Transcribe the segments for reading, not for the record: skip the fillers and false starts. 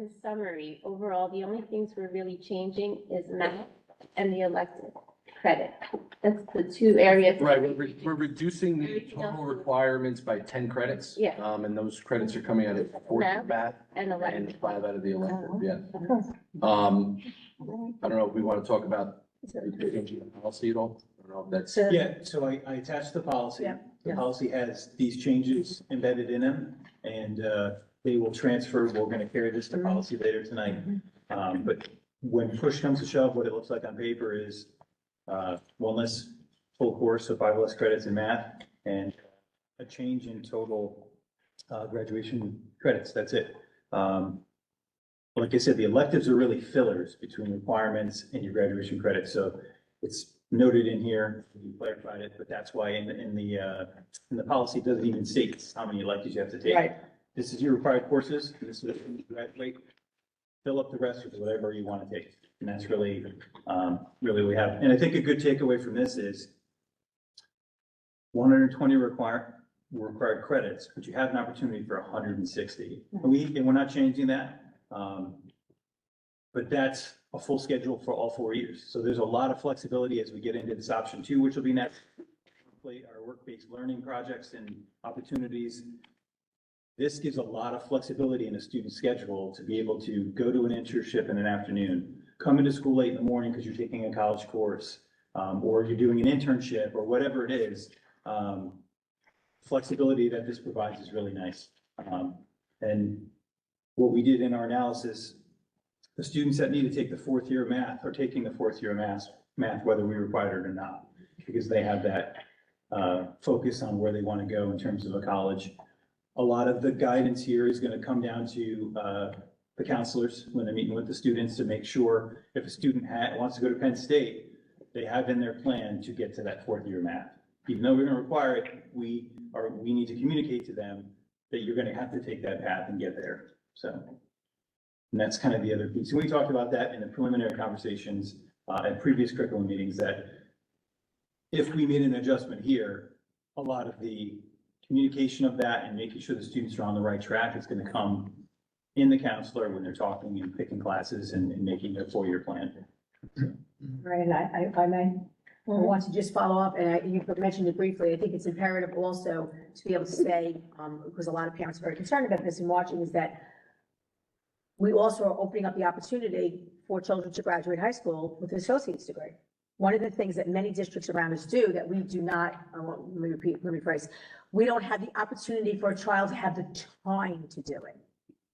in summary, overall, the only things we're really changing is math and the elective credit. That's the two areas. Right, we're reducing the Everything else total is- requirements by 10 credits. Yeah. And those credits are coming out of 4 Math math And elective. and 5 out of the elective, yeah. Oh. I don't know if we want to talk about the policy at all. I don't know if that's. Yeah, so I attached the policy. Yeah. The policy has these changes embedded in them, and they will transfer. We're going to carry this to policy later tonight. But when push comes to shove, what it looks like on paper is wellness, full course, so 5 less credits in math, and a change in total graduation credits. That's it. Like I said, the electives are really fillers between requirements and your graduation credits. So it's noted in here, you clarified it, but that's why in the policy, it doesn't even state how many electives you have to take. Right. This is your required courses, and this is when you graduate. Fill up the rest with whatever you want to take. And that's really what we have. And I think a good takeaway from this is 120 required credits, but you have an opportunity for 160. And we're not changing that. But that's a full schedule for all 4 years. So there's a lot of flexibility as we get into this option 2, which will be next. Our work-based learning projects and opportunities. This gives a lot of flexibility in a student's schedule to be able to go to an internship in an afternoon, come into school late in the morning because you're taking a college course, or you're doing an internship or whatever it is. Flexibility that this provides is really nice. And what we did in our analysis, the students that need to take the 4th year of math are taking the 4th year of math, whether we require it or not, because they have that focus on where they want to go in terms of a college. A lot of the guidance here is going to come down to the counselors when they're meeting with the students to make sure if a student wants to go to Penn State, they have in their plan to get to that 4th year of math. Even though we're going to require it, we need to communicate to them that you're going to have to take that path and get there. So, and that's kind of the other piece. And we talked about that in the preliminary conversations at previous curriculum meetings, that if we made an adjustment here, a lot of the communication of that and making sure the students are on the right track is going to come in the counselor when they're talking and picking classes and making their 4-year plan. Right, and if I may, I want to just follow up, and you mentioned it briefly. I think it's imperative also to be able to say, because a lot of parents are very concerned about this and watching, is that we also are opening up the opportunity for children to graduate high school with an associate's degree. One of the things that many districts around us do that we do not, let me rephrase, we don't have the opportunity for a child to have the time to do it.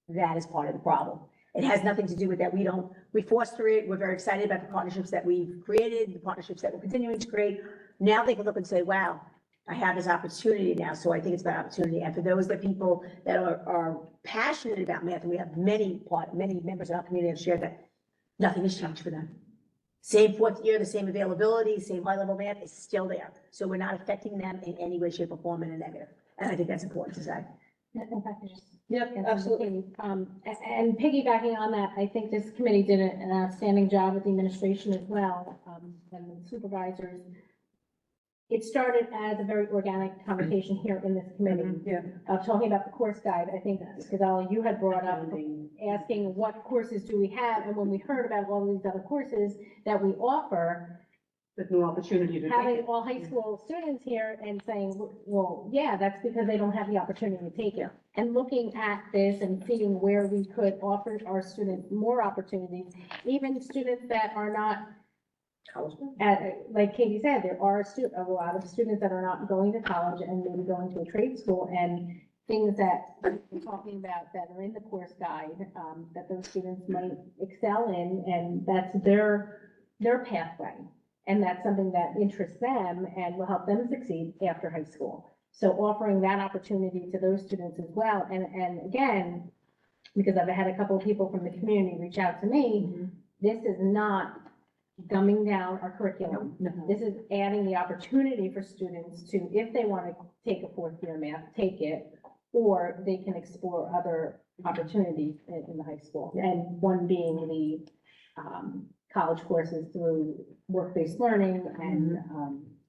That is part of the problem. It has nothing to do with that. We foster it. We're very excited about the partnerships that we've created, the partnerships that we're continuing to create. Now they can look and say, wow, I have this opportunity now. So I think it's about opportunity. And for those people that are passionate about math, and we have many members of our community have shared that, nothing has changed for them. Same 4th year, the same availability, same high level math is still there. So we're not affecting them in any way, shape or form in a negative. And I think that's important to say. Yep, absolutely. And piggybacking on that, I think this committee did an outstanding job with the administration as well, and the supervisors. It started as a very organic conversation here in this committee. Yeah. Talking about the course guide. I think, Ghazali, you had brought up asking what courses do we have, and when we heard about all these other courses that we offer, With no opportunity to having all high school students here and saying, well, yeah, that's because they don't have the opportunity to take it. And looking at this and seeing where we could offer our students more opportunities, even students that are not, like Katie said, there are a lot of students that are not going to college and maybe going to a trade school, and things that we're talking about that are in the course guide, that those students might excel in, and that's their pathway. And that's something that interests them and will help them succeed after high school. So offering that opportunity to those students as well. And again, because I've had a couple of people from the community reach out to me, this is not dumbing down our curriculum. No. This is adding the opportunity for students to, if they want to take a 4th year math, take it, or they can explore other opportunities in the high school. And one being the college courses through work-based learning and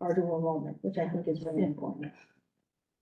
our dual enrollment, which I think is really important.